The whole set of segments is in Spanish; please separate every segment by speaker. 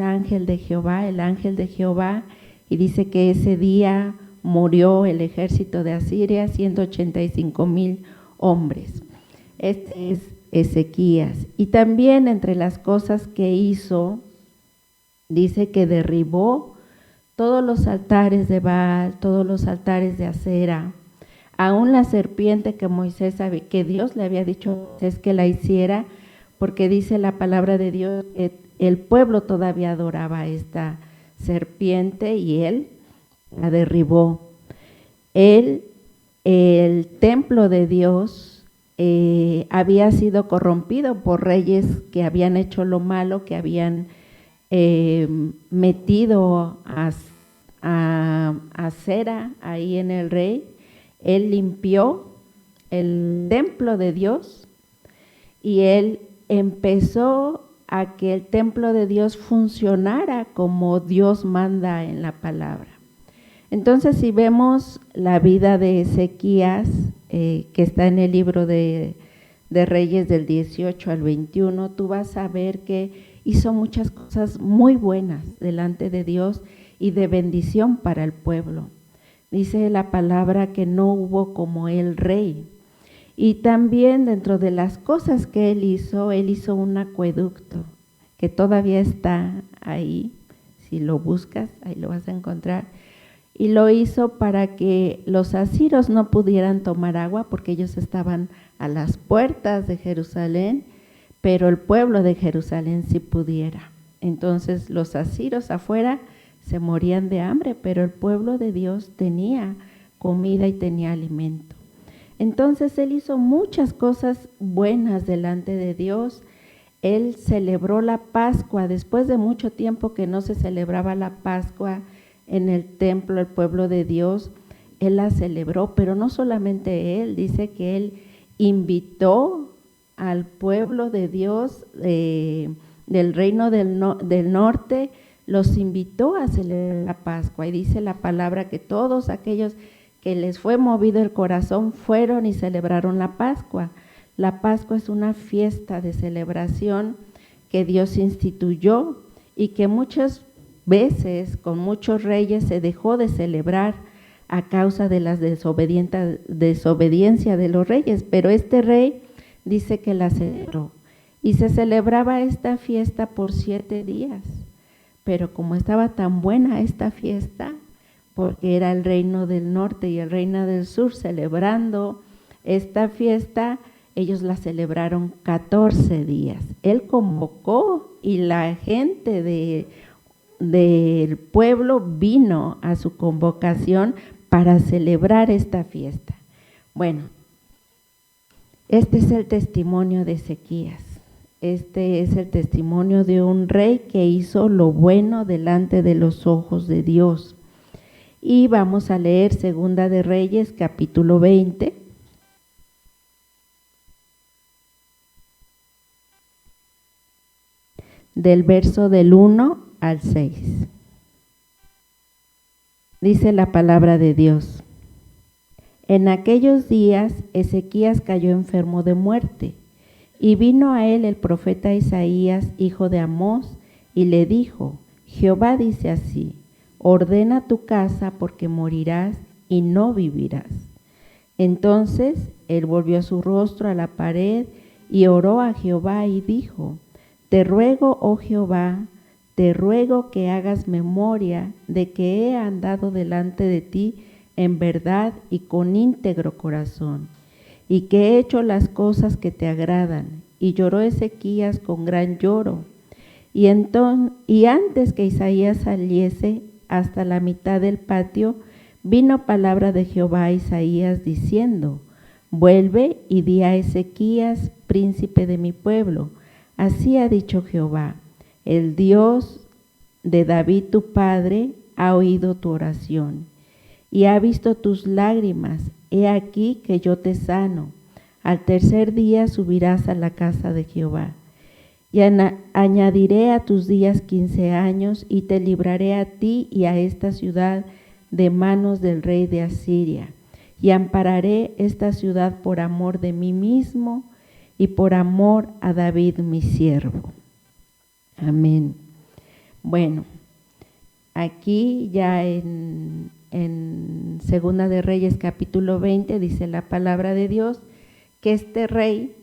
Speaker 1: un ángel de Jehová, el ángel de Jehová, y dice que ese día murió el ejército de Asiria, 185,000 hombres. Este es Ezequías. Y también entre las cosas que hizo, dice que derribó todos los altares de Baal, todos los altares de Acera, aún la serpiente que Moisés sabe, que Dios le había dicho a Moisés que la hiciera, porque dice la palabra de Dios que el pueblo todavía adoraba a esta serpiente y él la derribó. El templo de Dios había sido corrompido por reyes que habían hecho lo malo, que habían metido a cera ahí en el rey. Él limpió el templo de Dios y él empezó a que el templo de Dios funcionara como Dios manda en la palabra. Entonces, si vemos la vida de Ezequías, que está en el libro de Reyes del 18 al 21, tú vas a ver que hizo muchas cosas muy buenas delante de Dios y de bendición para el pueblo. Dice la palabra que no hubo como él rey. Y también dentro de las cosas que él hizo un acueducto que todavía está ahí. Si lo buscas, ahí lo vas a encontrar. Y lo hizo para que los asirios no pudieran tomar agua porque ellos estaban a las puertas de Jerusalén, pero el pueblo de Jerusalén sí pudiera. Entonces los asirios afuera se morían de hambre, pero el pueblo de Dios tenía comida y tenía alimento. Entonces él hizo muchas cosas buenas delante de Dios. Él celebró la Pascua después de mucho tiempo que no se celebraba la Pascua en el templo, el pueblo de Dios. Él la celebró, pero no solamente él, dice que él invitó al pueblo de Dios del reino del norte, los invitó a celebrar la Pascua, y dice la palabra que todos aquellos que les fue movido el corazón fueron y celebraron la Pascua. La Pascua es una fiesta de celebración que Dios instituyó y que muchas veces con muchos reyes se dejó de celebrar a causa de la desobediencia de los reyes, pero este rey dice que la celebró y se celebraba esta fiesta por 7 días. Pero como estaba tan buena esta fiesta, porque era el reino del norte y el reino del sur celebrando esta fiesta, ellos la celebraron 14 días. Él convocó y la gente del pueblo vino a su convocación para celebrar esta fiesta. Bueno, este es el testimonio de Ezequías. Este es el testimonio de un rey que hizo lo bueno delante de los ojos de Dios. Y vamos a leer Segunda de Reyes, capítulo 20. Del verso del 1 al 6. Dice la palabra de Dios. En aquellos días Ezequías cayó enfermo de muerte. Y vino a él el profeta Isaías, hijo de Amós, y le dijo: Jehová dice así: ordena tu casa porque morirás y no vivirás. Entonces él volvió su rostro a la pared y oró a Jehová y dijo: te ruego, oh Jehová, te ruego que hagas memoria de que he andado delante de ti en verdad y con íntegro corazón, y que he hecho las cosas que te agradan. Y lloró Ezequías con gran lloro. Y antes que Isaías saliese hasta la mitad del patio, vino palabra de Jehová a Isaías diciendo: vuelve y di a Ezequías, príncipe de mi pueblo, así ha dicho Jehová: el Dios de David tu padre ha oído tu oración y ha visto tus lágrimas. He aquí que yo te sano. Al tercer día subirás a la casa de Jehová. Y añadiré a tus días 15 años y te libraré a ti y a esta ciudad de manos del rey de Asiria. Y ampararé esta ciudad por amor de mí mismo y por amor a David mi siervo. Amén. Bueno, aquí ya en Segunda de Reyes capítulo 20 dice la palabra de Dios que este rey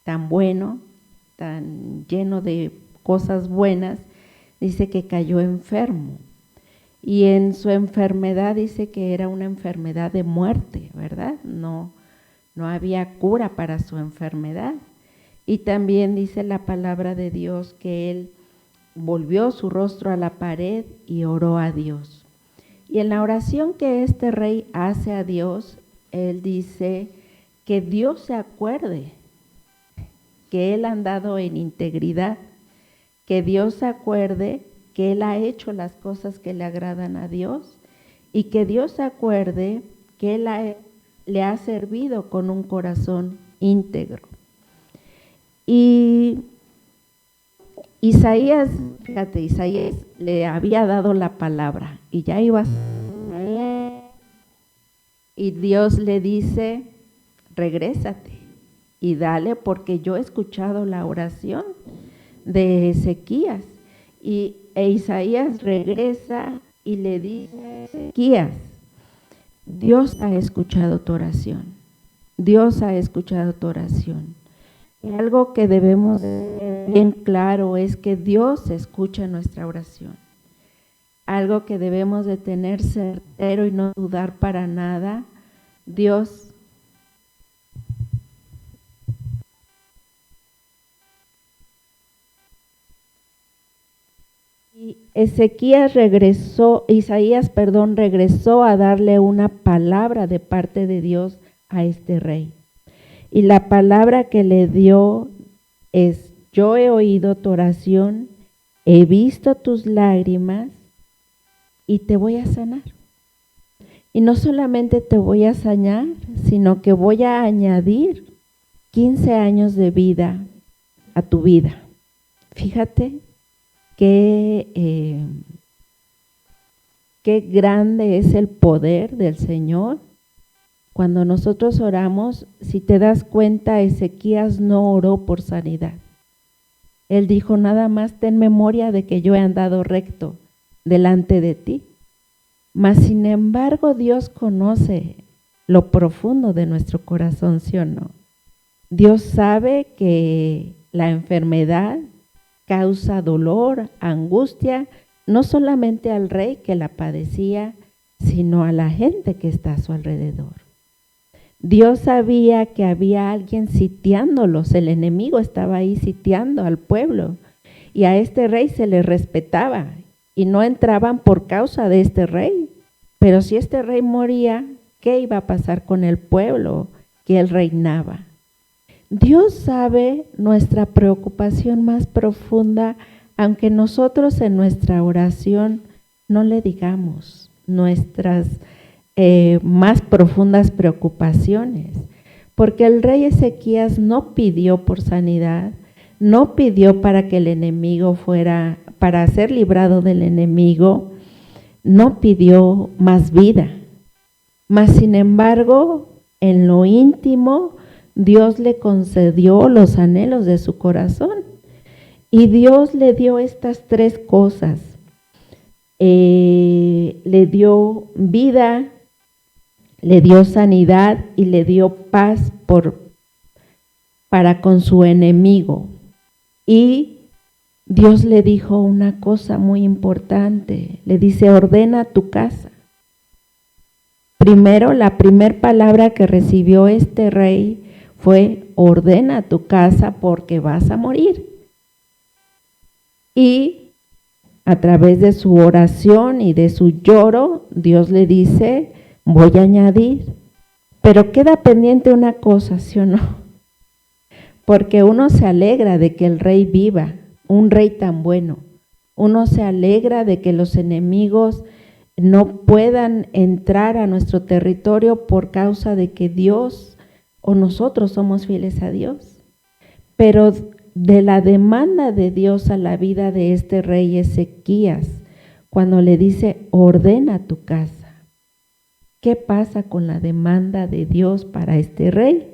Speaker 1: tan bueno, tan lleno de cosas buenas, dice que cayó enfermo. Y en su enfermedad dice que era una enfermedad de muerte, ¿verdad? No había cura para su enfermedad. Y también dice la palabra de Dios que él volvió su rostro a la pared y oró a Dios. Y en la oración que este rey hace a Dios, él dice que Dios se acuerde que él ha andado en integridad, que Dios se acuerde que él ha hecho las cosas que le agradan a Dios y que Dios se acuerde que él le ha servido con un corazón íntegro. Y Isaías, fíjate, Isaías le había dado la palabra y ya iba y Dios le dice, regrésate y dale porque yo he escuchado la oración de Ezequías. E Isaías regresa y le dice, Ezequías, Dios ha escuchado tu oración, Dios ha escuchado tu oración. Y algo que debemos tener bien claro es que Dios escucha nuestra oración. Algo que debemos de tener certero y no dudar para nada, Dios y Isaías regresó a darle una palabra de parte de Dios a este rey. Y la palabra que le dio es, yo he oído tu oración, he visto tus lágrimas y te voy a sanar. Y no solamente te voy a sanar, sino que voy a añadir 15 años de vida a tu vida. Fíjate qué grande es el poder del Señor. Cuando nosotros oramos, si te das cuenta, Ezequías no oró por sanidad. Él dijo, nada más ten memoria de que yo he andado recto delante de ti. Mas sin embargo, Dios conoce lo profundo de nuestro corazón, ¿sí o no? Dios sabe que la enfermedad causa dolor, angustia, no solamente al rey que la padecía, sino a la gente que está a su alrededor. Dios sabía que había alguien sitiándolos, el enemigo estaba ahí sitiando al pueblo y a este rey se le respetaba y no entraban por causa de este rey. Pero si este rey moría, ¿qué iba a pasar con el pueblo que él reinaba? Dios sabe nuestra preocupación más profunda, aunque nosotros en nuestra oración no le digamos nuestras más profundas preocupaciones, porque el rey Ezequías no pidió por sanidad, no pidió para que el enemigo fuera, para ser librado del enemigo, no pidió más vida, mas sin embargo, en lo íntimo, Dios le concedió los anhelos de su corazón y Dios le dio estas tres cosas, le dio vida, le dio sanidad y le dio paz para con su enemigo. Y Dios le dijo una cosa muy importante, le dice, ordena tu casa. Primero, la primera palabra que recibió este rey fue, ordena tu casa porque vas a morir. Y a través de su oración y de su lloro, Dios le dice, voy a añadir, pero queda pendiente una cosa, ¿sí o no? Porque uno se alegra de que el rey viva, un rey tan bueno. Uno se alegra de que los enemigos no puedan entrar a nuestro territorio por causa de que Dios o nosotros somos fieles a Dios. Pero de la demanda de Dios a la vida de este rey Ezequías, cuando le dice, ordena tu casa. ¿Qué pasa con la demanda de Dios para este rey?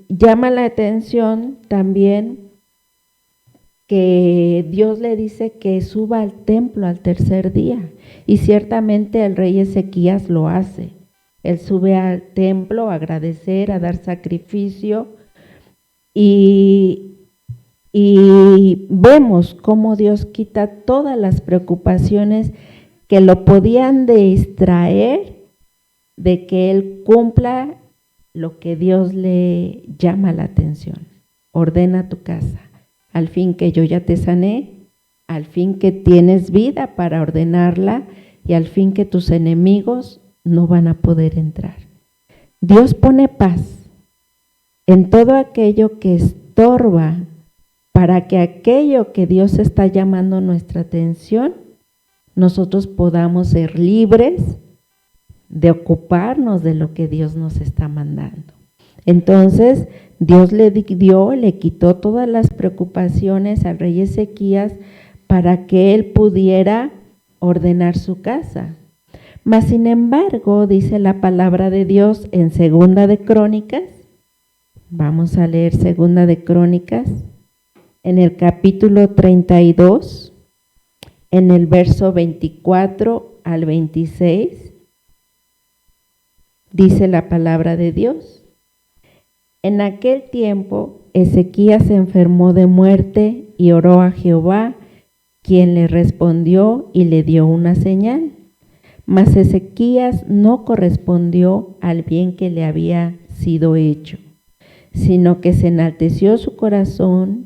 Speaker 1: Llama la atención también que Dios le dice que suba al templo al tercer día. Y ciertamente el rey Ezequías lo hace. Él sube al templo a agradecer, a dar sacrificio y vemos cómo Dios quita todas las preocupaciones que lo podían distraer de que él cumpla lo que Dios le llama la atención. Ordena tu casa, al fin que yo ya te sané, al fin que tienes vida para ordenarla y al fin que tus enemigos no van a poder entrar. Dios pone paz en todo aquello que estorba para que aquello que Dios está llamando nuestra atención, nosotros podamos ser libres de ocuparnos de lo que Dios nos está mandando. Entonces, Dios le quitó todas las preocupaciones al rey Ezequías para que él pudiera ordenar su casa. Mas, sin embargo, dice la palabra de Dios en Segunda de Crónicas, vamos a leer Segunda de Crónicas, en el capítulo 32, en el verso 24 al 26, dice la palabra de Dios. En aquel tiempo, Ezequías se enfermó de muerte y oró a Jehová, quien le respondió y le dio una señal. Mas Ezequías no correspondió al bien que le había sido hecho, sino que se enalteció su corazón,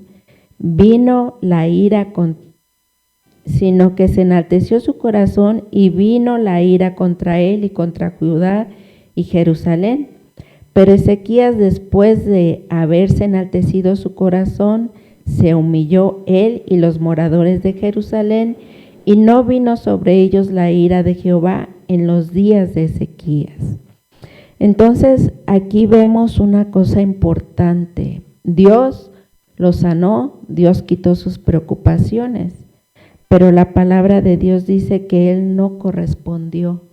Speaker 1: vino la ira contra él y contra Judá y Jerusalén. Pero Ezequías, después de haberse enaltecido su corazón, se humilló él y los moradores de Jerusalén, y no vino sobre ellos la ira de Jehová en los días de Ezequías. Entonces, aquí vemos una cosa importante. Dios lo sanó, Dios quitó sus preocupaciones, pero la palabra de Dios dice que él no correspondió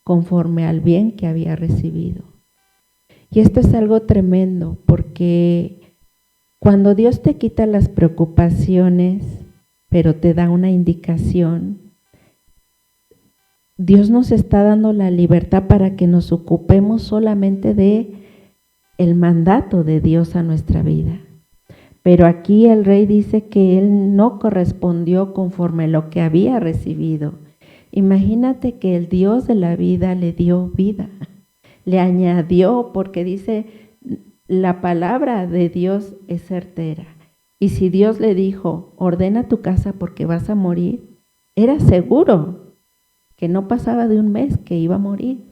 Speaker 1: conforme al bien que había recibido. Y esto es algo tremendo, porque cuando Dios te quita las preocupaciones, pero te da una indicación, Dios nos está dando la libertad para que nos ocupemos solamente de el mandato de Dios a nuestra vida. Pero aquí el rey dice que él no correspondió conforme a lo que había recibido. Imagínate que el Dios de la vida le dio vida, le añadió, porque dice, la palabra de Dios es certera. Y si Dios le dijo, ordena tu casa porque vas a morir, era seguro que no pasaba de un mes que iba a morir.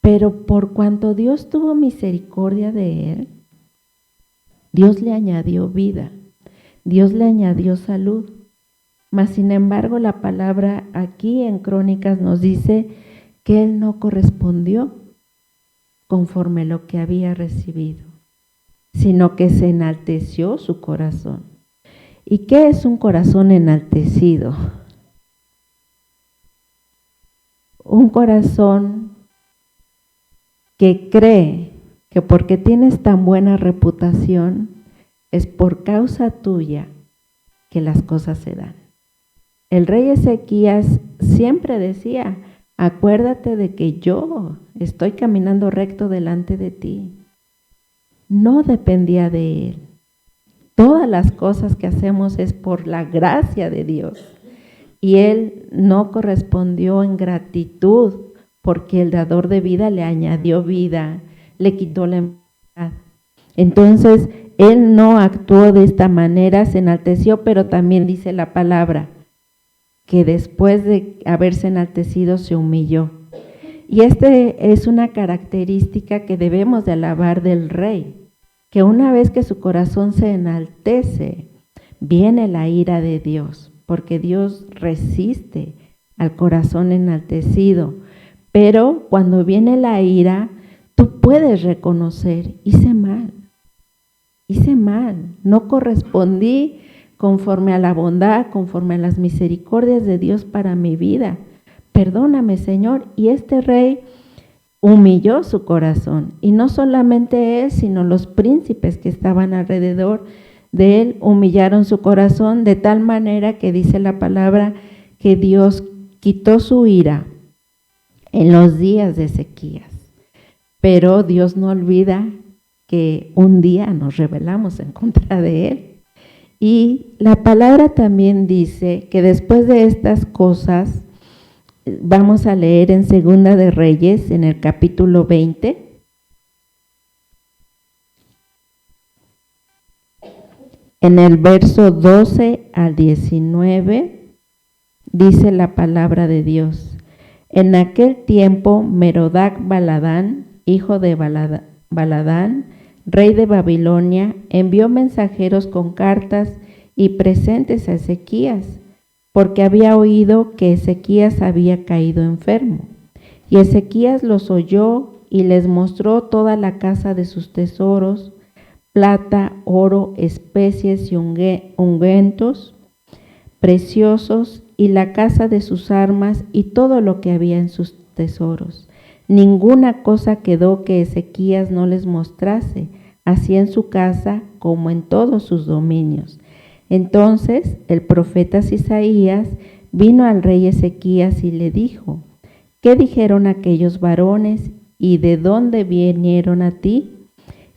Speaker 1: Pero por cuanto Dios tuvo misericordia de él, Dios le añadió vida, Dios le añadió salud. Mas sin embargo la palabra aquí en Crónicas nos dice que él no correspondió conforme lo que había recibido, sino que se enalteció su corazón. ¿Y qué es un corazón enaltecido? Un corazón que cree que porque tienes tan buena reputación, es por causa tuya que las cosas se dan. El rey Ezequías siempre decía, acuérdate de que yo estoy caminando recto delante de ti. No dependía de él. Todas las cosas que hacemos es por la gracia de Dios. Y él no correspondió en gratitud porque el dador de vida le añadió vida, le quitó la enfermedad. Entonces, él no actuó de esta manera, se enalteció, pero también dice la palabra que después de haberse enaltecido se humilló. Y es una característica que debemos de alabar del rey, que una vez que su corazón se enaltece, viene la ira de Dios, porque Dios resiste al corazón enaltecido. Pero cuando viene la ira, tú puedes reconocer, hice mal, no correspondí conforme a la bondad, conforme a las misericordias de Dios para mi vida. Perdóname, Señor. Y este rey humilló su corazón. Y no solamente él, sino los príncipes que estaban alrededor de él humillaron su corazón de tal manera que dice la palabra que Dios quitó su ira en los días de Ezequías. Pero Dios no olvida que un día nos rebelamos en contra de él. Y la palabra también dice que después de estas cosas, vamos a leer en Segunda de Reyes, en el capítulo 20, en el verso 12 al 19, dice la palabra de Dios. En aquel tiempo, Merodac Baladán, hijo de Baladán, rey de Babilonia, envió mensajeros con cartas y presentes a Ezequías, porque había oído que Ezequías había caído enfermo. Y Ezequías los oyó y les mostró toda la casa de sus tesoros, plata, oro, especies y ungüentos preciosos, y la casa de sus armas y todo lo que había en sus tesoros. Ninguna cosa quedó que Ezequías no les mostrase, así en su casa como en todos sus dominios. Entonces el profeta Isaías vino al rey Ezequías y le dijo: ¿qué dijeron aquellos varones y de dónde vinieron a ti?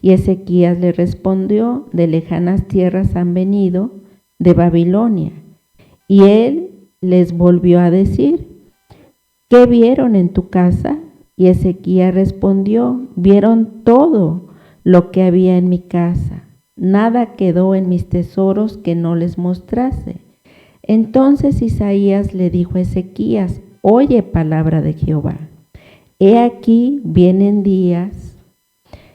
Speaker 1: Y Ezequías le respondió: de lejanas tierras han venido, de Babilonia. Y él les volvió a decir: ¿qué vieron en tu casa? Y Ezequías respondió: vieron todo lo que había en mi casa, nada quedó en mis tesoros que no les mostrase. Entonces Isaías le dijo a Ezequías: oye palabra de Jehová, he aquí vienen días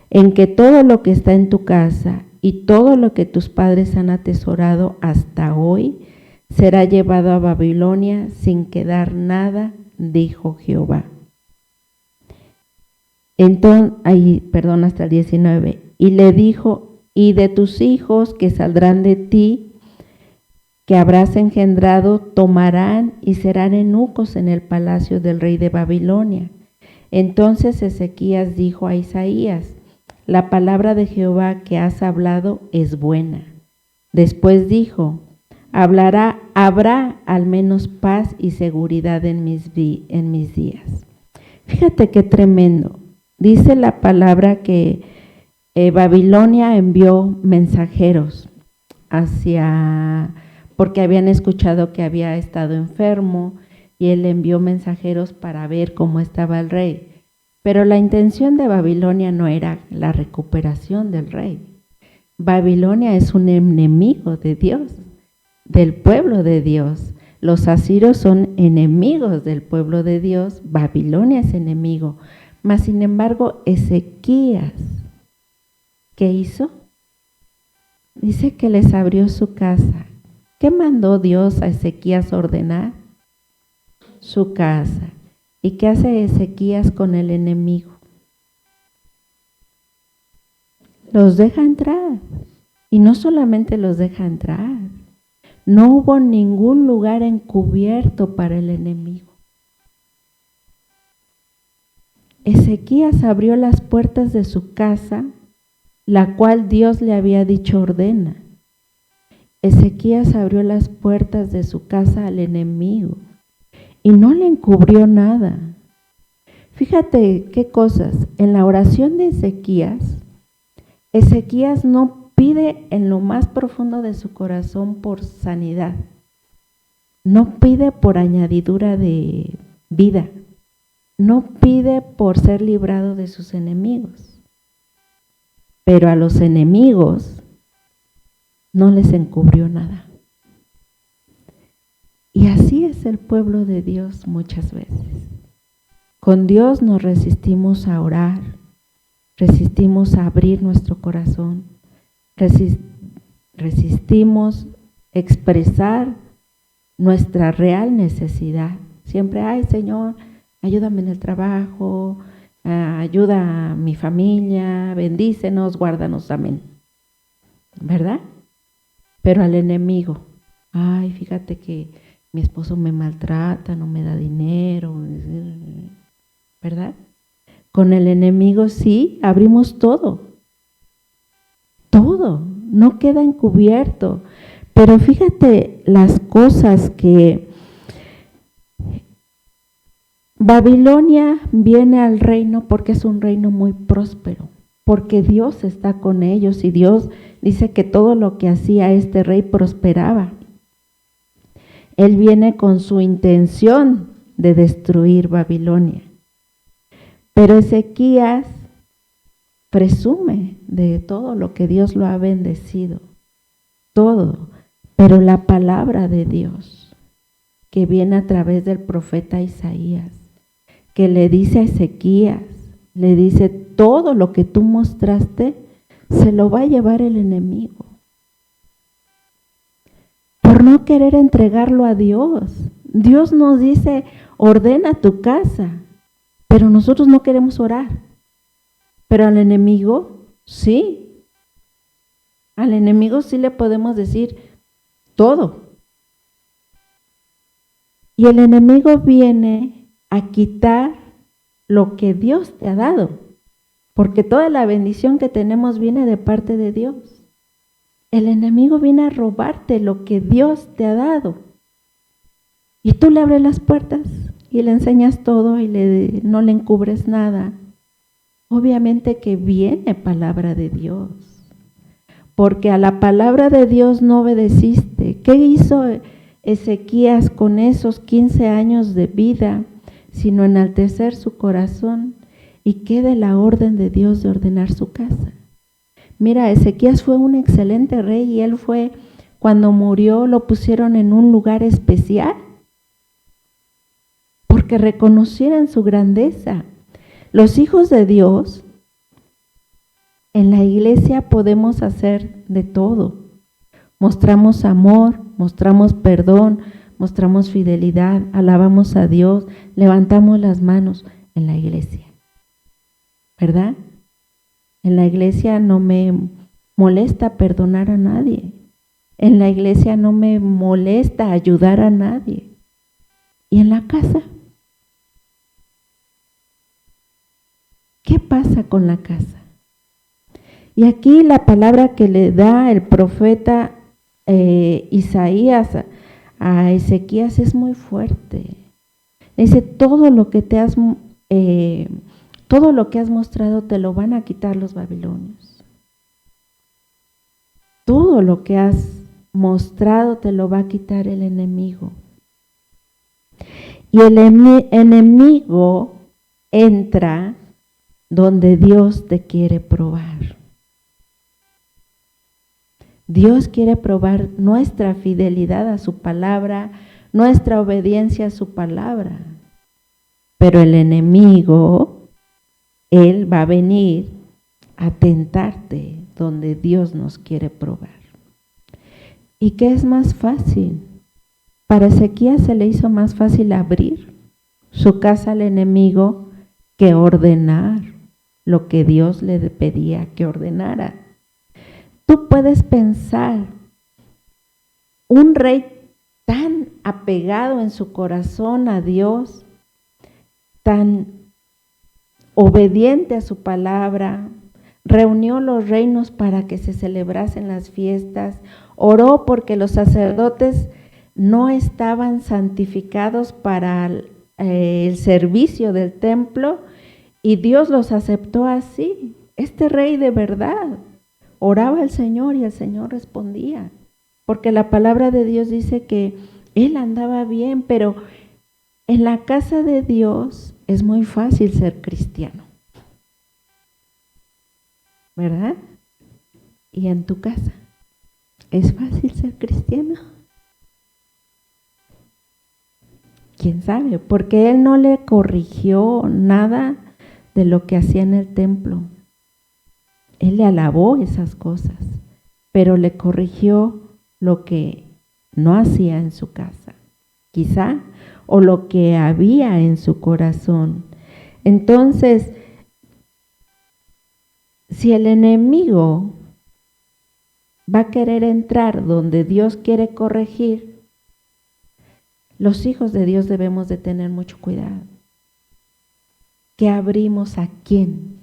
Speaker 1: en que todo lo que está en tu casa y todo lo que tus padres han atesorado hasta hoy será llevado a Babilonia sin quedar nada, dijo Jehová. Entonces, hasta el 19, y le dijo: y de tus hijos que saldrán de ti, que habrás engendrado, tomarán y serán eunucos en el palacio del rey de Babilonia. Entonces Ezequías dijo a Isaías: la palabra de Jehová que has hablado es buena. Después dijo: habrá al menos paz y seguridad en mis días. Fíjate qué tremendo. Dice la palabra que Babilonia envió mensajeros porque habían escuchado que había estado enfermo, y él envió mensajeros para ver cómo estaba el rey. Pero la intención de Babilonia no era la recuperación del rey. Babilonia es un enemigo de Dios, del pueblo de Dios. Los asirios son enemigos del pueblo de Dios, Babilonia es enemigo. Mas sin embargo, Ezequías, ¿qué hizo? Dice que les abrió su casa. ¿Qué mandó Dios a Ezequías ordenar? Su casa. ¿Y qué hace Ezequías con el enemigo? Los deja entrar. Y no solamente los deja entrar, no hubo ningún lugar encubierto para el enemigo. Ezequías abrió las puertas de su casa, la cual Dios le había dicho ordena. Ezequías abrió las puertas de su casa al enemigo y no le encubrió nada. Fíjate qué cosas. En la oración de Ezequías, Ezequías no pide en lo más profundo de su corazón por sanidad. No pide por añadidura de vida. No pide por ser librado de sus enemigos. Pero a los enemigos no les encubrió nada. Y así es el pueblo de Dios muchas veces. Con Dios nos resistimos a orar, resistimos a abrir nuestro corazón, resistimos expresar nuestra real necesidad. Siempre: ay Señor, ayúdame en el trabajo, ayuda a mi familia, bendícenos, guárdanos, amén. ¿Verdad? Pero al enemigo: ay, fíjate que mi esposo me maltrata, no me da dinero, ¿verdad? Con el enemigo sí, abrimos todo, no queda encubierto. Pero fíjate las cosas que Babilonia viene al reino porque es un reino muy próspero, porque Dios está con ellos y Dios dice que todo lo que hacía este rey prosperaba. Él viene con su intención de destruir Babilonia. Pero Ezequías presume de todo lo que Dios lo ha bendecido, todo, pero la palabra de Dios que viene a través del profeta Isaías, que le dice a Ezequías, le dice, todo lo que tú mostraste se lo va a llevar el enemigo. Por no querer entregarlo a Dios. Dios nos dice, ordena tu casa, pero nosotros no queremos orar. Pero al enemigo, sí. Al enemigo sí le podemos decir todo. Y el enemigo viene a quitar lo que Dios te ha dado, porque toda la bendición que tenemos viene de parte de Dios. El enemigo viene a robarte lo que Dios te ha dado. Y tú le abres las puertas y le enseñas todo y no le encubres nada. Obviamente que viene palabra de Dios, porque a la palabra de Dios no obedeciste. ¿Qué hizo Ezequías con esos 15 años de vida, sino enaltecer su corazón y que de la orden de Dios de ordenar su casa? Mira, Ezequías fue un excelente rey y él fue, cuando murió, lo pusieron en un lugar especial porque reconocieran su grandeza. Los hijos de Dios, en la iglesia podemos hacer de todo. Mostramos amor, mostramos perdón, mostramos fidelidad, alabamos a Dios, levantamos las manos en la iglesia, ¿verdad? En la iglesia no me molesta perdonar a nadie. En la iglesia no me molesta ayudar a nadie. ¿Y en la casa? ¿Qué pasa con la casa? Y aquí la palabra que le da el profeta Isaías a Ezequías es muy fuerte. Dice, todo lo que has mostrado te lo van a quitar los babilonios. Todo lo que has mostrado te lo va a quitar el enemigo. Y el enemigo entra donde Dios te quiere probar. Dios quiere probar nuestra fidelidad a su palabra, nuestra obediencia a su palabra. Pero el enemigo, él va a venir a tentarte donde Dios nos quiere probar. ¿Y qué es más fácil? Para Ezequías se le hizo más fácil abrir su casa al enemigo que ordenar lo que Dios le pedía que ordenara. Tú puedes pensar, un rey tan apegado en su corazón a Dios, tan obediente a su palabra, reunió los reinos para que se celebrasen las fiestas, oró porque los sacerdotes no estaban santificados para el servicio del templo y Dios los aceptó así. Este rey de verdad oraba al Señor y el Señor respondía, porque la palabra de Dios dice que él andaba bien, pero en la casa de Dios es muy fácil ser cristiano, ¿verdad? Y en tu casa, ¿es fácil ser cristiano? ¿Quién sabe? Porque él no le corrigió nada de lo que hacía en el templo. Él le alabó esas cosas, pero le corrigió lo que no hacía en su casa, quizá, o lo que había en su corazón. Entonces, si el enemigo va a querer entrar donde Dios quiere corregir, los hijos de Dios debemos de tener mucho cuidado. ¿Qué abrimos a quién?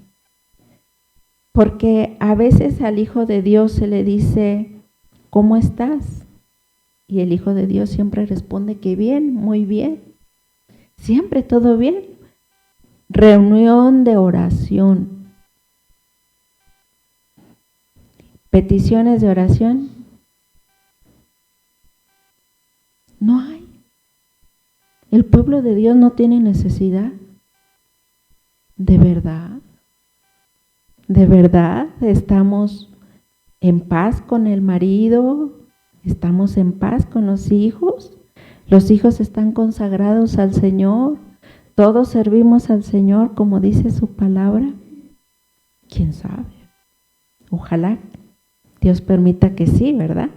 Speaker 1: Porque a veces al Hijo de Dios se le dice, ¿cómo estás? Y el Hijo de Dios siempre responde que bien, muy bien. Siempre todo bien. Reunión de oración. Peticiones de oración. No hay. El pueblo de Dios no tiene necesidad. ¿De verdad? ¿De verdad estamos en paz con el marido? ¿Estamos en paz con los hijos? ¿Los hijos están consagrados al Señor? ¿Todos servimos al Señor como dice su palabra? ¿Quién sabe? Ojalá Dios permita que sí, ¿verdad?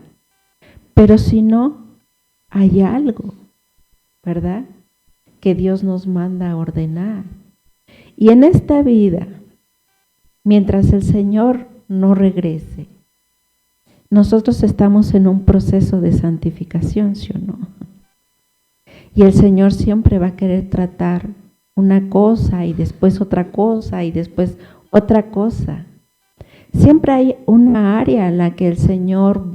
Speaker 1: Pero si no, hay algo, ¿verdad? Que Dios nos manda a ordenar. Y en esta vida, mientras el Señor no regrese, nosotros estamos en un proceso de santificación, ¿sí o no? Y el Señor siempre va a querer tratar una cosa y después otra cosa y después otra cosa. Siempre hay una área en la que el Señor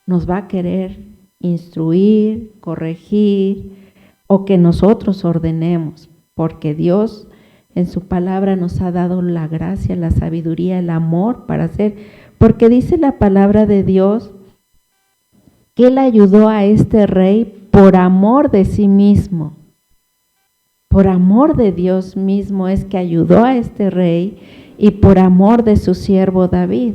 Speaker 1: nos va a querer instruir, corregir o que nosotros ordenemos, porque Dios en su palabra nos ha dado la gracia, la sabiduría, el amor para hacer, porque dice la palabra de Dios que Él ayudó a este rey por amor de sí mismo. Por amor de Dios mismo es que ayudó a este rey y por amor de su siervo David.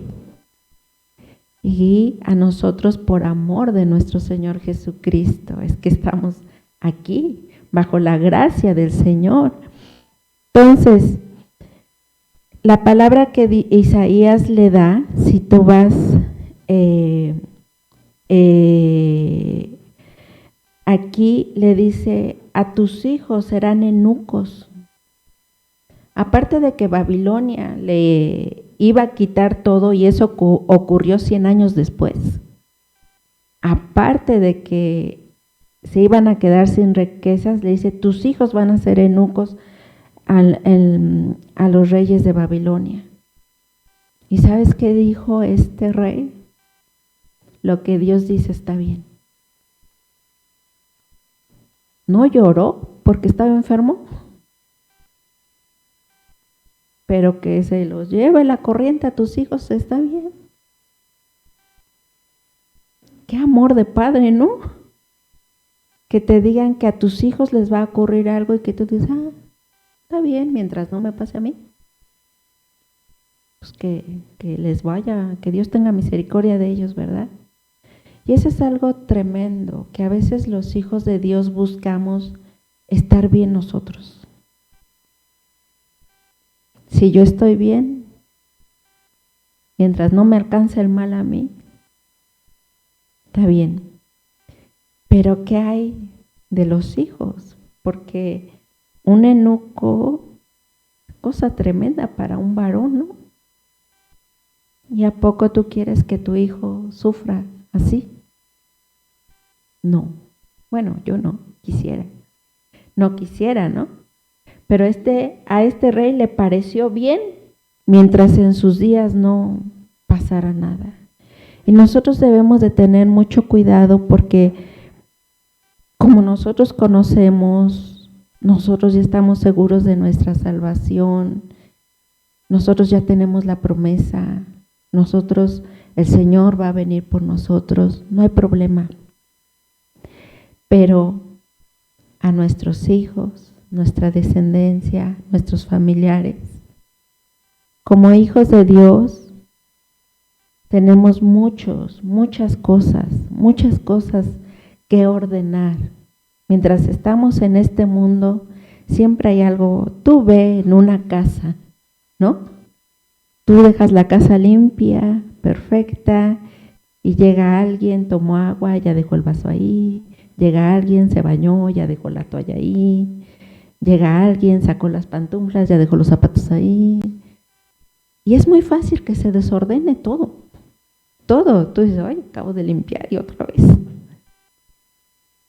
Speaker 1: Y a nosotros por amor de nuestro Señor Jesucristo es que estamos aquí, bajo la gracia del Señor. Entonces, la palabra que Isaías le da, si tú vas aquí le dice, a tus hijos serán eunucos. Aparte de que Babilonia le iba a quitar todo y eso ocurrió 100 años después. Aparte de que se iban a quedar sin riquezas, le dice, tus hijos van a ser eunucos a los reyes de Babilonia. ¿Y sabes qué dijo este rey? Lo que Dios dice está bien. No lloró porque estaba enfermo, pero que se los lleve la corriente a tus hijos está bien. Qué amor de padre, ¿no? Que te digan que a tus hijos les va a ocurrir algo y que tú dices, está bien, mientras no me pase a mí. Pues que les vaya, que Dios tenga misericordia de ellos, ¿verdad? Y eso es algo tremendo, que a veces los hijos de Dios buscamos estar bien nosotros. Si yo estoy bien, mientras no me alcance el mal a mí, está bien. Pero ¿qué hay de los hijos? Porque un eunuco, cosa tremenda para un varón, ¿no? ¿Y a poco tú quieres que tu hijo sufra así? No. Bueno, yo no quisiera. No quisiera, ¿no? Pero a este rey le pareció bien mientras en sus días no pasara nada. Y nosotros debemos de tener mucho cuidado porque como nosotros conocemos, nosotros ya estamos seguros de nuestra salvación, nosotros ya tenemos la promesa, nosotros, el Señor va a venir por nosotros, no hay problema. Pero a nuestros hijos, nuestra descendencia, nuestros familiares, como hijos de Dios, tenemos muchas cosas que ordenar. Mientras estamos en este mundo, siempre hay algo, tú ve en una casa, ¿no? Tú dejas la casa limpia, perfecta, y llega alguien, tomó agua, ya dejó el vaso ahí, llega alguien, se bañó, ya dejó la toalla ahí, llega alguien, sacó las pantuflas, ya dejó los zapatos ahí. Y es muy fácil que se desordene todo. Tú dices, ay, acabo de limpiar y otra vez.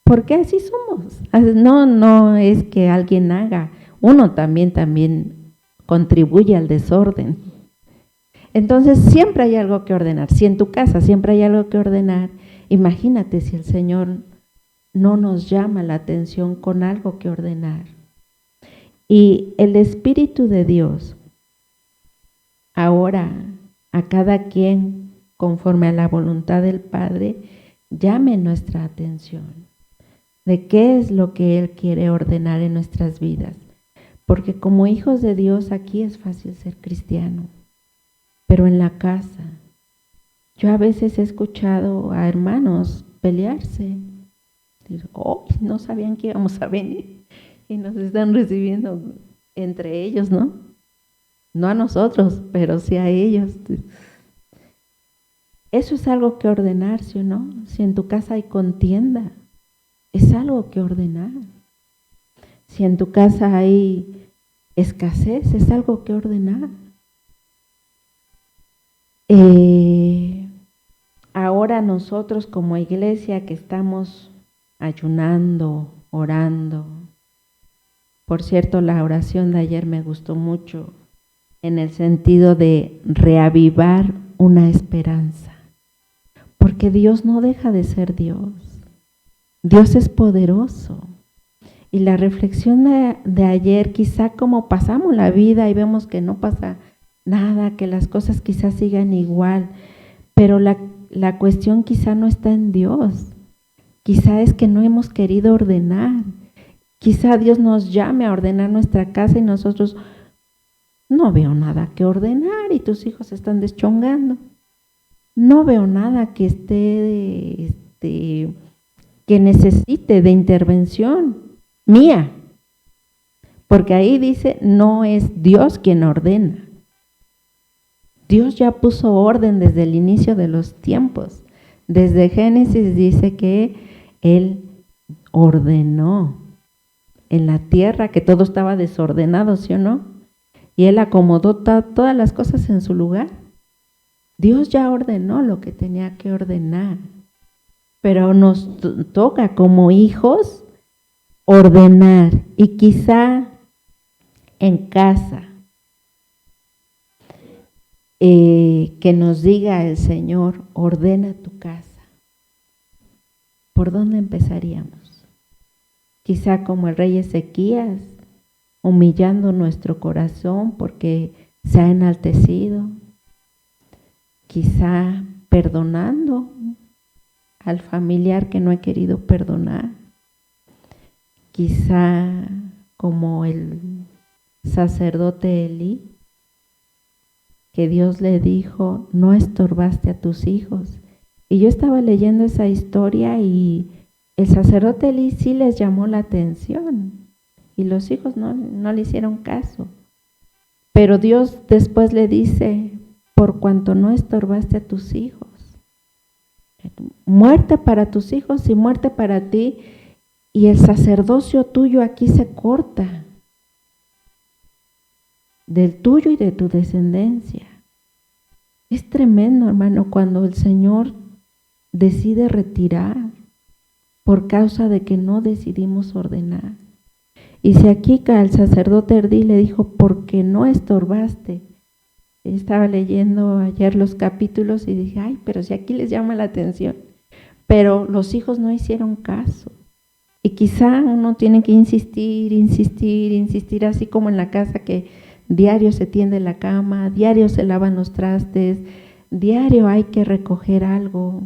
Speaker 1: Porque así somos. No es que alguien haga. Uno también contribuye al desorden. Entonces siempre hay algo que ordenar. Si en tu casa siempre hay algo que ordenar, imagínate si el Señor no nos llama la atención con algo que ordenar. Y el Espíritu de Dios ahora a cada quien conforme a la voluntad del Padre llame nuestra atención de qué es lo que Él quiere ordenar en nuestras vidas. Porque como hijos de Dios aquí es fácil ser cristiano, pero en la casa, yo a veces he escuchado a hermanos pelearse. Oh, no sabían que íbamos a venir y nos están recibiendo entre ellos, ¿no? No a nosotros, pero sí a ellos. Eso es algo que ordenar, ¿sí o no? Si en tu casa hay contienda, es algo que ordenar. Si en tu casa hay escasez, es algo que ordenar. Ahora nosotros como iglesia que estamos ayunando, orando. Por cierto, la oración de ayer me gustó mucho en el sentido de reavivar una esperanza. Porque Dios no deja de ser Dios. Dios es poderoso. Y la reflexión de ayer, quizá como pasamos la vida y vemos que no pasa nada, que las cosas quizás sigan igual, pero la cuestión quizá no está en Dios. Quizá es que no hemos querido ordenar. Quizá Dios nos llame a ordenar nuestra casa y nosotros no veo nada que ordenar y tus hijos están deschongando. No veo nada que esté, que necesite de intervención mía. Porque ahí dice, no es Dios quien ordena. Dios ya puso orden desde el inicio de los tiempos. Desde Génesis dice que Él ordenó en la tierra, que todo estaba desordenado, ¿sí o no? Y Él acomodó todas las cosas en su lugar. Dios ya ordenó lo que tenía que ordenar. Pero nos toca como hijos ordenar. Y quizá en casa, que nos diga el Señor, ordena tu casa. ¿Por dónde empezaríamos? Quizá como el rey Ezequías, humillando nuestro corazón porque se ha enaltecido. Quizá perdonando al familiar que no he querido perdonar. Quizá como el sacerdote Elí, que Dios le dijo, no estorbaste a tus hijos. Y yo estaba leyendo esa historia y el sacerdote Elí sí les llamó la atención y los hijos no le hicieron caso. Pero Dios después le dice, por cuanto no estorbaste a tus hijos, muerte para tus hijos y muerte para ti, y el sacerdocio tuyo aquí se corta, del tuyo y de tu descendencia. Es tremendo, hermano, cuando el Señor decide retirar por causa de que no decidimos ordenar. Y si aquí al sacerdote Elí le dijo, porque no estorbaste. Estaba leyendo ayer los capítulos y dije, ay, pero si aquí les llama la atención. Pero los hijos no hicieron caso. Y quizá uno tiene que insistir, así como en la casa que diario se tiende la cama, diario se lavan los trastes, diario hay que recoger algo.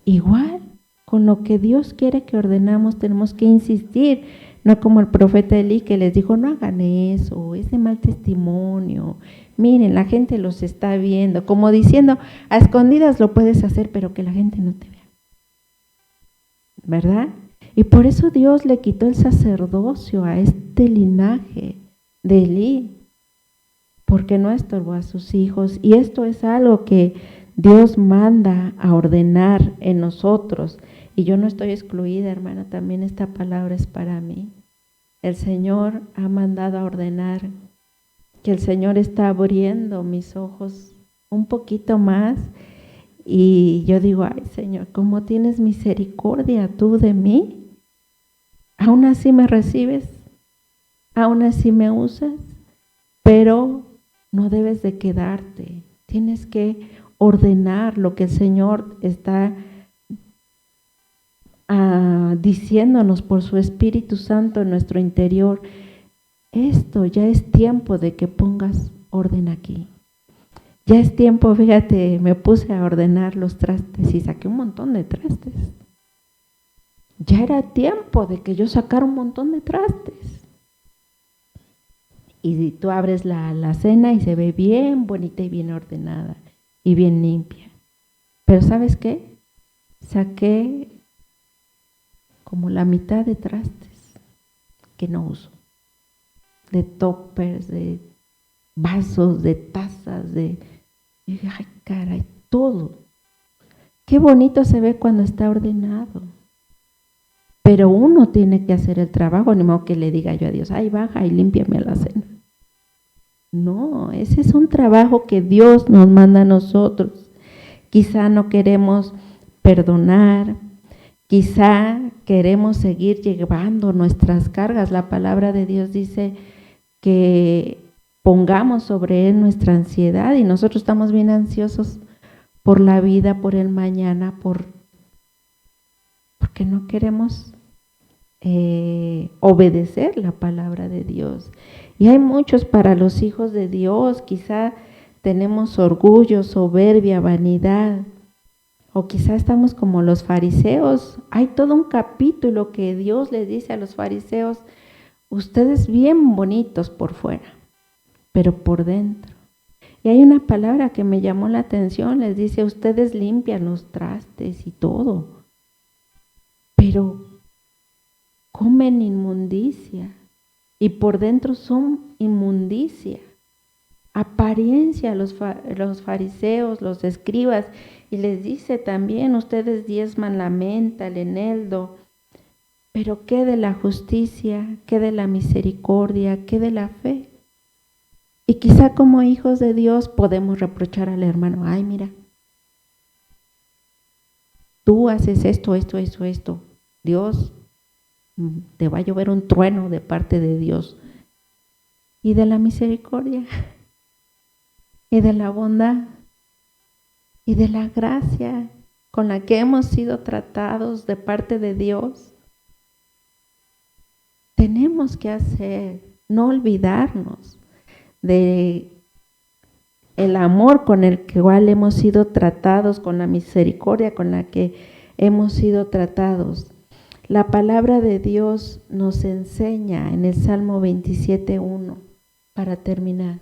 Speaker 1: Igual, con lo que Dios quiere que ordenamos tenemos que insistir, no como el profeta Elí que les dijo, no hagan eso, es de mal testimonio, miren, la gente los está viendo, como diciendo, a escondidas lo puedes hacer, pero que la gente no te vea, ¿verdad? Y por eso Dios le quitó el sacerdocio a este linaje de Elí, porque no estorbó a sus hijos. Y esto es algo que Dios manda a ordenar en nosotros. Y yo no estoy excluida, hermana, también esta palabra es para mí. El Señor ha mandado a ordenar, que el Señor está abriendo mis ojos un poquito más. Y yo digo, ay Señor, ¿cómo tienes misericordia tú de mí? Aún así me recibes, aún así me usas, pero no debes de quedarte. Tienes que ordenar lo que el Señor está diciéndonos por su Espíritu Santo en nuestro interior. Esto ya es tiempo de que pongas orden aquí. Ya es tiempo, fíjate, me puse a ordenar los trastes y saqué un montón de trastes. Ya era tiempo de que yo sacara un montón de trastes. Y tú abres la alacena y se ve bien bonita y bien ordenada y bien limpia. Pero ¿sabes qué? Saqué como la mitad de trastes que no uso. De toppers, de vasos, de tazas, de... Y dije, ay, caray, todo. Qué bonito se ve cuando está ordenado. Pero uno tiene que hacer el trabajo, ni modo que le diga yo a Dios, ay, baja y límpiame la cena. No, ese es un trabajo que Dios nos manda a nosotros. Quizá no queremos perdonar, quizá queremos seguir llevando nuestras cargas. La palabra de Dios dice que pongamos sobre Él nuestra ansiedad y nosotros estamos bien ansiosos por la vida, por el mañana, porque no queremos obedecer la palabra de Dios. Y hay muchos para los hijos de Dios, quizá tenemos orgullo, soberbia, vanidad, o quizá estamos como los fariseos. Hay todo un capítulo que Dios les dice a los fariseos, ustedes bien bonitos por fuera, pero por dentro. Y hay una palabra que me llamó la atención, les dice, ustedes limpian los trastes y todo, pero comen inmundicia y por dentro son inmundicia. Apariencia los fariseos, los escribas, y les dice también, ustedes diezman la menta, el eneldo, pero ¿qué de la justicia? ¿Qué de la misericordia? ¿Qué de la fe? Y quizá como hijos de Dios podemos reprochar al hermano, ay mira, tú haces esto, Dios, te va a llover un trueno de parte de Dios. Y de la misericordia, y de la bondad, y de la gracia con la que hemos sido tratados de parte de Dios. Tenemos que hacer, no olvidarnos de el amor con el cual hemos sido tratados, con la misericordia con la que hemos sido tratados. La palabra de Dios nos enseña en el Salmo 27:1, para terminar.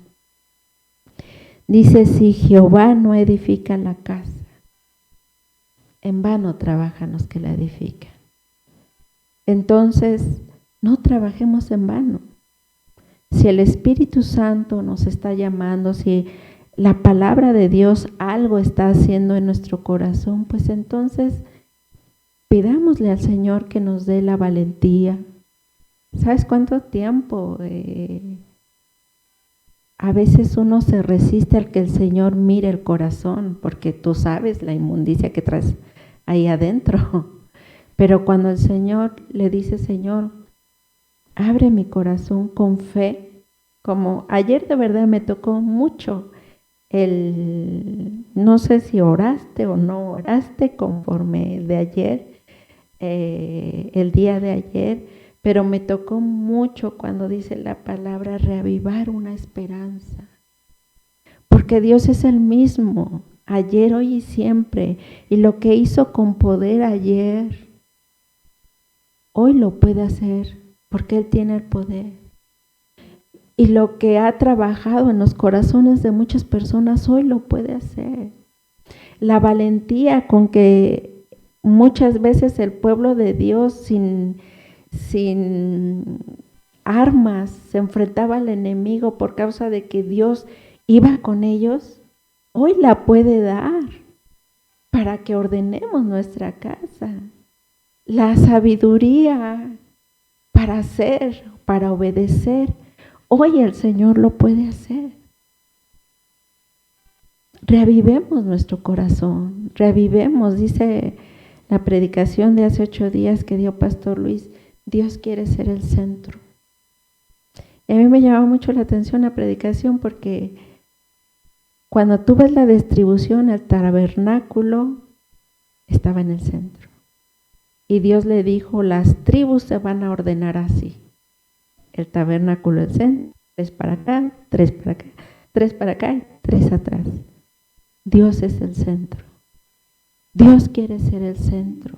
Speaker 1: Dice, si Jehová no edifica la casa, en vano trabajan los que la edifican. Entonces, no trabajemos en vano. Si el Espíritu Santo nos está llamando, si la palabra de Dios algo está haciendo en nuestro corazón, pues entonces pidámosle al Señor que nos dé la valentía. ¿Sabes cuánto tiempo? A veces uno se resiste al que el Señor mire el corazón, porque tú sabes la inmundicia que traes ahí adentro. Pero cuando el Señor le dice, Señor, abre mi corazón con fe, como ayer de verdad me tocó mucho no sé si oraste o no oraste conforme de ayer, el día de ayer, pero me tocó mucho cuando dice la palabra reavivar una esperanza, porque Dios es el mismo, ayer, hoy y siempre, y lo que hizo con poder ayer, hoy lo puede hacer, porque Él tiene el poder. Y lo que ha trabajado en los corazones de muchas personas, hoy lo puede hacer. La valentía con que muchas veces el pueblo de Dios sin armas se enfrentaba al enemigo por causa de que Dios iba con ellos, hoy la puede dar para que ordenemos nuestra casa. La sabiduría para hacer, para obedecer, hoy el Señor lo puede hacer. Reavivemos nuestro corazón, reavivemos, dice la predicación de hace 8 días que dio Pastor Luis, Dios quiere ser el centro. Y a mí me llamó mucho la atención la predicación porque Cuando tú ves la distribución, el tabernáculo estaba en el centro. Y Dios le dijo, las tribus se van a ordenar así. El tabernáculo el centro, 3 para acá, 3 para acá, 3 para acá y 3 atrás. Dios es el centro. Dios quiere ser el centro.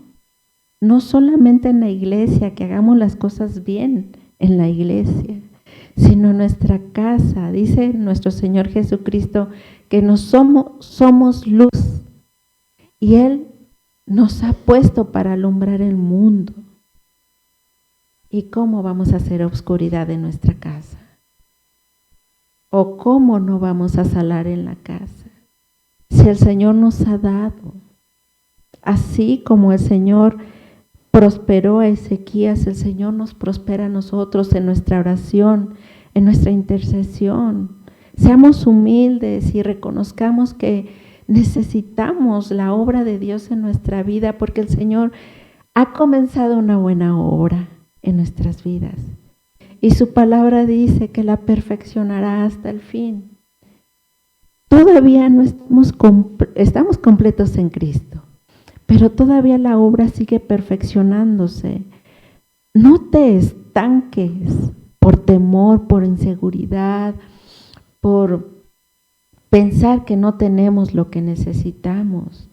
Speaker 1: No solamente en la iglesia, que hagamos las cosas bien en la iglesia, sino en nuestra casa. Dice nuestro Señor Jesucristo que somos luz y Él nos ha puesto para alumbrar el mundo. ¿Y cómo vamos a hacer oscuridad en nuestra casa? ¿O cómo no vamos a salar en la casa? Si el Señor nos ha dado, así como el Señor prosperó a Ezequías, el Señor nos prospera a nosotros en nuestra oración, en nuestra intercesión. Seamos humildes y reconozcamos que necesitamos la obra de Dios en nuestra vida, porque el Señor ha comenzado una buena obra en nuestras vidas. Y su palabra dice que la perfeccionará hasta el fin. Todavía no estamos completos en Cristo, pero todavía la obra sigue perfeccionándose. No te estanques por temor, por inseguridad, por pensar que no tenemos lo que necesitamos.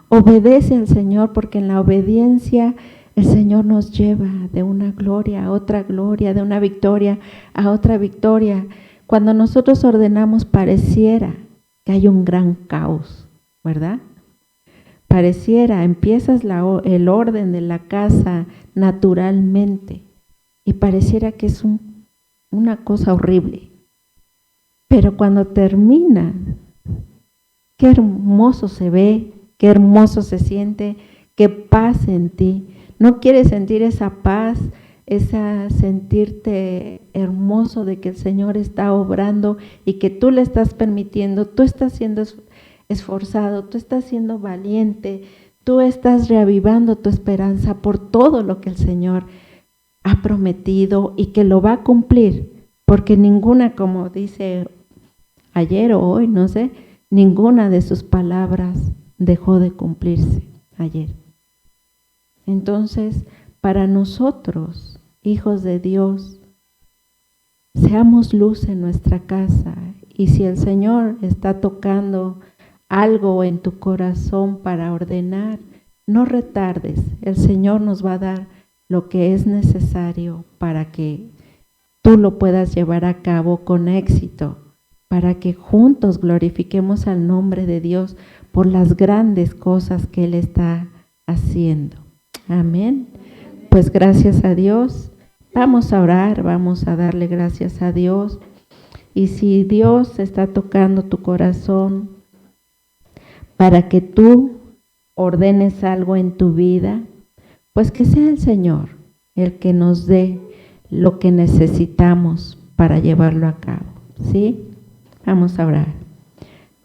Speaker 1: Obedece al Señor, porque en la obediencia el Señor nos lleva de una gloria a otra gloria, de una victoria a otra victoria. Cuando nosotros ordenamos, pareciera que hay un gran caos, ¿verdad? Pareciera, empiezas el orden de la casa naturalmente y pareciera que es una cosa horrible. Pero cuando termina, qué hermoso se ve, qué hermoso se siente, qué paz en ti. ¿No quieres sentir esa paz, sentirte hermoso de que el Señor está obrando y que tú le estás permitiendo? Tú estás siendo esforzado, tú estás siendo valiente, tú estás reavivando tu esperanza por todo lo que el Señor ha prometido y que lo va a cumplir, porque ninguna, como dice ayer o hoy, no sé, ninguna de sus palabras dejó de cumplirse ayer. Entonces, para nosotros, hijos de Dios, seamos luz en nuestra casa, y si el Señor está tocando algo en tu corazón para ordenar, no retardes. El Señor nos va a dar lo que es necesario para que tú lo puedas llevar a cabo con éxito, para que juntos glorifiquemos al nombre de Dios por las grandes cosas que Él está haciendo. Amén. Pues gracias a Dios. Vamos a orar, vamos a darle gracias a Dios. Y si Dios está tocando tu corazón para que tú ordenes algo en tu vida, pues que sea el Señor el que nos dé lo que necesitamos para llevarlo a cabo, ¿sí? Vamos a orar.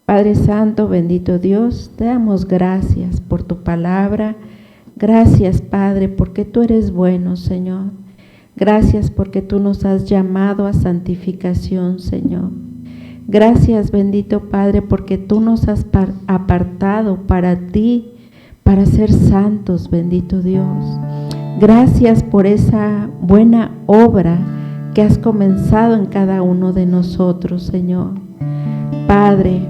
Speaker 1: Padre Santo, bendito Dios, te damos gracias por tu palabra. Gracias, Padre, porque tú eres bueno, Señor. Gracias porque tú nos has llamado a santificación, Señor. Gracias, bendito Padre, porque tú nos has apartado para ti, para ser santos, bendito Dios. Gracias por esa buena obra que has comenzado en cada uno de nosotros, Señor. Padre,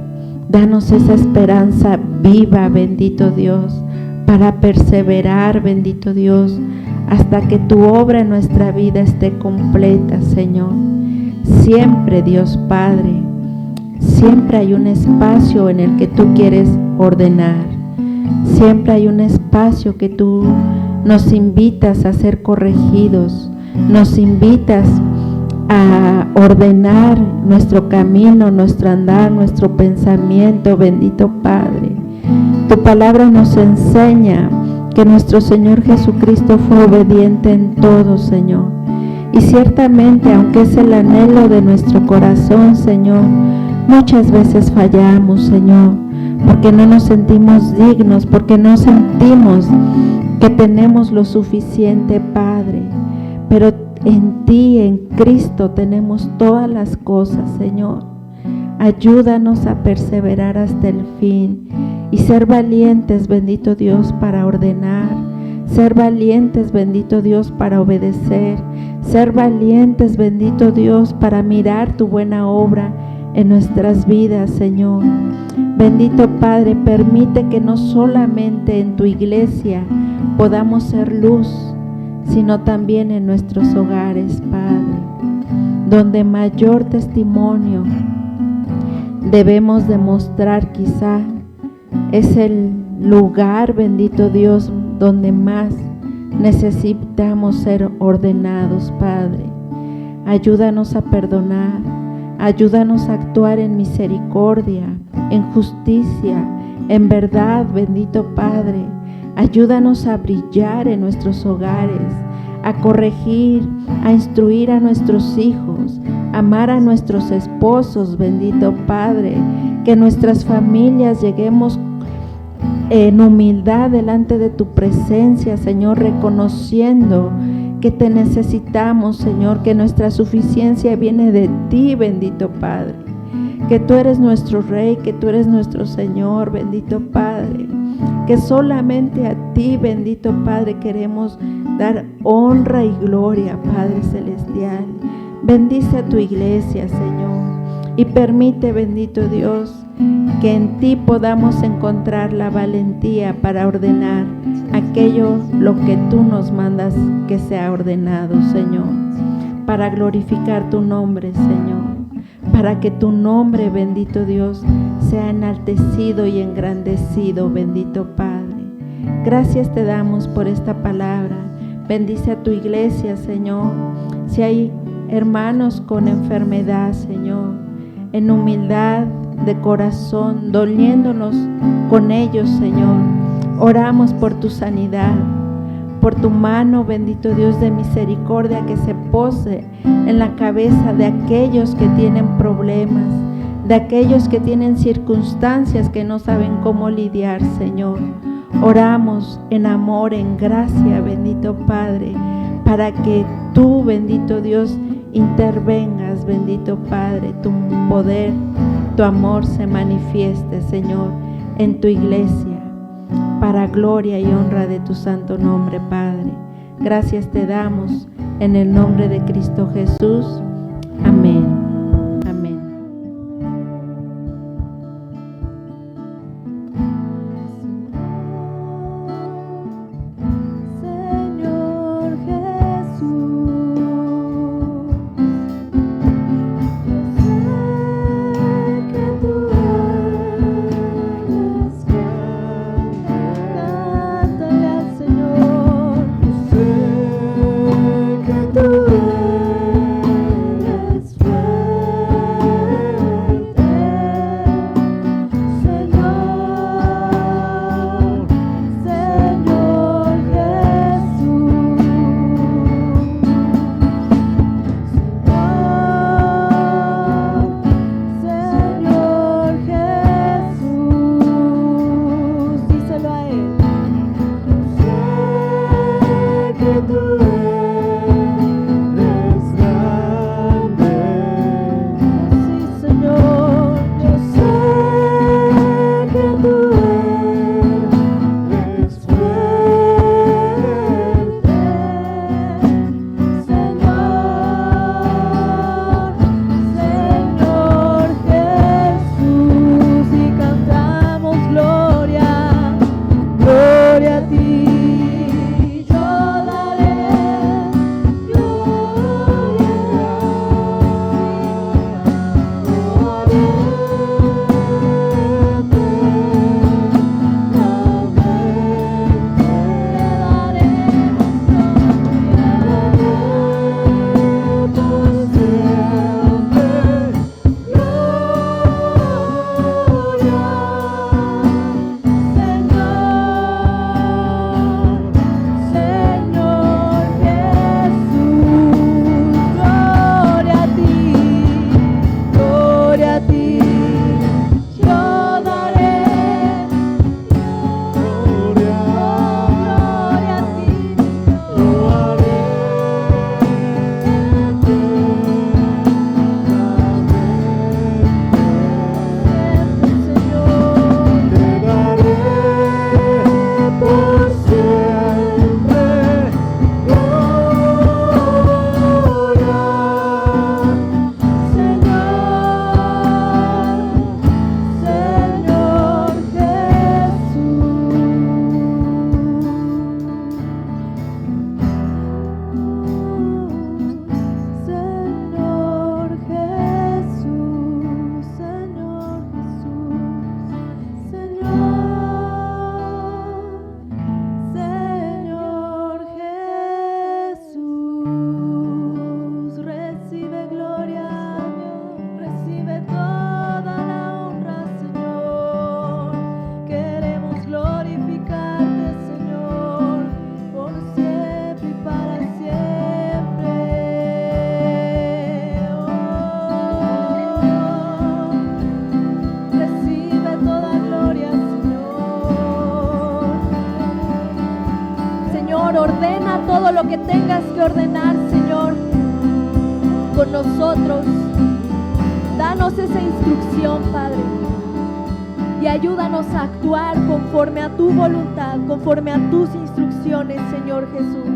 Speaker 1: danos esa esperanza viva, bendito Dios, para perseverar, bendito Dios, hasta que tu obra en nuestra vida esté completa, Señor. Siempre, Dios Padre, siempre hay un espacio en el que tú quieres ordenar. Siempre hay un espacio que tú nos invitas a ser corregidos, nos invitas a ordenar nuestro camino, nuestro andar, nuestro pensamiento, bendito Padre. Tu palabra nos enseña que nuestro Señor Jesucristo fue obediente en todo, Señor. Y ciertamente, aunque es el anhelo de nuestro corazón, Señor, muchas veces fallamos, Señor, porque no nos sentimos dignos, porque no sentimos que tenemos lo suficiente, Padre. Pero en ti, en Cristo, tenemos todas las cosas, Señor. Ayúdanos a perseverar hasta el fin y ser valientes, bendito Dios, para ordenar. Ser valientes, bendito Dios, para obedecer. Ser valientes, bendito Dios, para mirar tu buena obra en nuestras vidas, Señor. Bendito Padre, permite que no solamente en tu iglesia podamos ser luz, sino también en nuestros hogares, Padre, donde mayor testimonio debemos demostrar quizá es el lugar, bendito Dios, donde más necesitamos ser ordenados, Padre. Ayúdanos a perdonar, ayúdanos a actuar en misericordia, en justicia, en verdad, bendito Padre. Ayúdanos a brillar en nuestros hogares, a corregir, a instruir a nuestros hijos, amar a nuestros esposos, bendito Padre. Que nuestras familias lleguemos en humildad delante de tu presencia, Señor, reconociendo que te necesitamos, Señor, que nuestra suficiencia viene de ti, bendito Padre, que tú eres nuestro Rey, que tú eres nuestro Señor, bendito Padre, que solamente a ti, bendito Padre, queremos dar honra y gloria, Padre Celestial. Bendice a tu iglesia, Señor, y permite, bendito Dios, que en ti podamos encontrar la valentía para ordenar aquello lo que tú nos mandas que sea ordenado, Señor, para glorificar tu nombre, Señor, para que tu nombre, bendito Dios, sea enaltecido y engrandecido, bendito Padre. Gracias te damos por esta palabra. Bendice a tu iglesia, Señor. Si hay hermanos con enfermedad, Señor, en humildad de corazón, doliéndonos con ellos, Señor, oramos por tu sanidad, por tu mano, bendito Dios de misericordia, que se pose en la cabeza de aquellos que tienen problemas, de aquellos que tienen circunstancias que no saben cómo lidiar, Señor. Oramos en amor, en gracia, bendito Padre, para que tú, bendito Dios, intervengas, bendito Padre, tu poder, tu amor se manifieste, Señor, en tu iglesia, para gloria y honra de tu santo nombre, Padre. Gracias te damos en el nombre de Cristo Jesús. Amén. Amén.
Speaker 2: Señor Jesús, cántale al Señor. Sé que tú eres gloria a ti yo daré. Ordena todo lo que tengas que ordenar, Señor, con nosotros. Danos esa instrucción, Padre, y ayúdanos a actuar conforme a tu voluntad, conforme a tus instrucciones, Señor Jesús.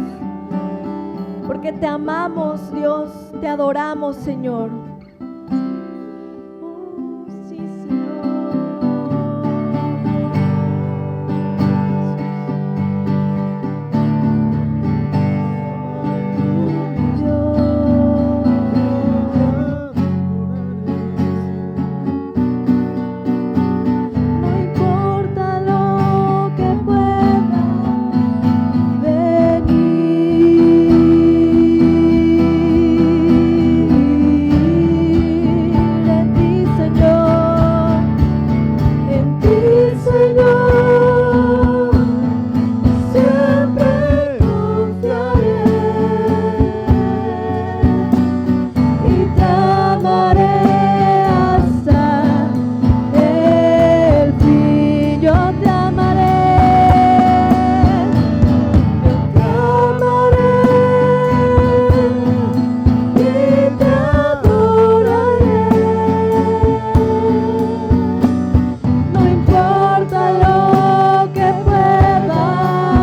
Speaker 2: Porque te amamos, Dios, te adoramos, Señor. Oh, sí, Señor. No importa lo que pueda venir, en ti, Señor, siempre confiaré y te amaré hasta el fin. Yo te amaré y te adoraré. No importa lo que pueda venir,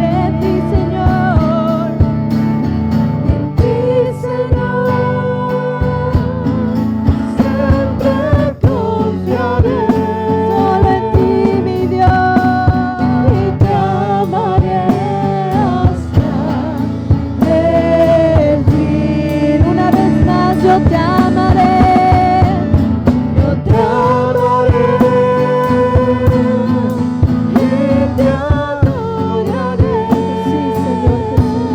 Speaker 2: en ti, Señor, siempre confiaré. Solo en ti, mi Dios, y te amaré hasta el fin. Una vez más yo te amaré, yo te amaré y te adoraré. Sí, Señor Jesús.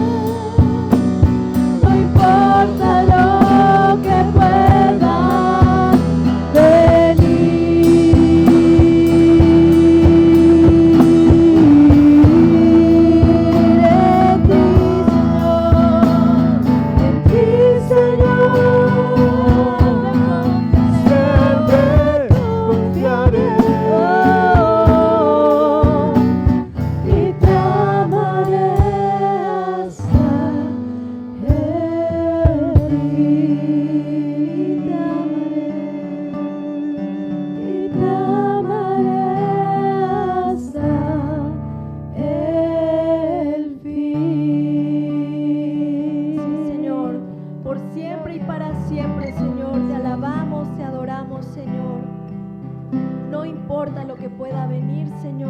Speaker 2: No importa lo que pueda venir, en ti,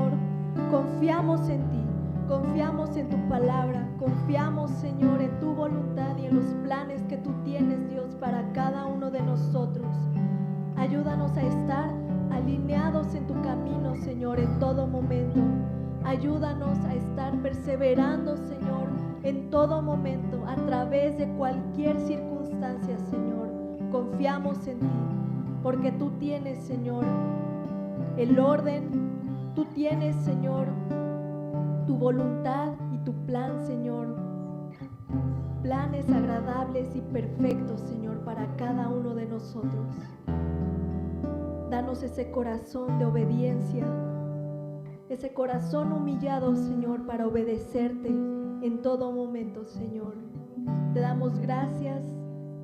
Speaker 2: Confiamos en ti, confiamos en tu palabra, confiamos, Señor, en tu voluntad y en los planes que tú tienes, Dios, para cada uno de nosotros. Ayúdanos a estar alineados en tu camino, Señor, en todo momento. Ayúdanos a estar perseverando, Señor, en todo momento, a través de cualquier circunstancia, Señor. Confiamos en ti, porque tú tienes, Señor, el orden. Tú tienes, Señor, tu voluntad y tu plan, Señor. Planes agradables y perfectos, Señor, para cada uno de nosotros. Danos ese corazón de obediencia, ese corazón humillado, Señor, para obedecerte en todo momento, Señor. Te damos gracias,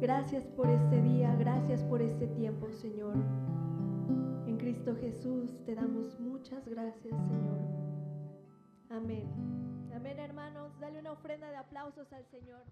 Speaker 2: gracias por este día, gracias por este tiempo, Señor. En Cristo Jesús te damos muchas gracias, Señor. Amén. Amén, hermanos. Dale una ofrenda de aplausos al Señor.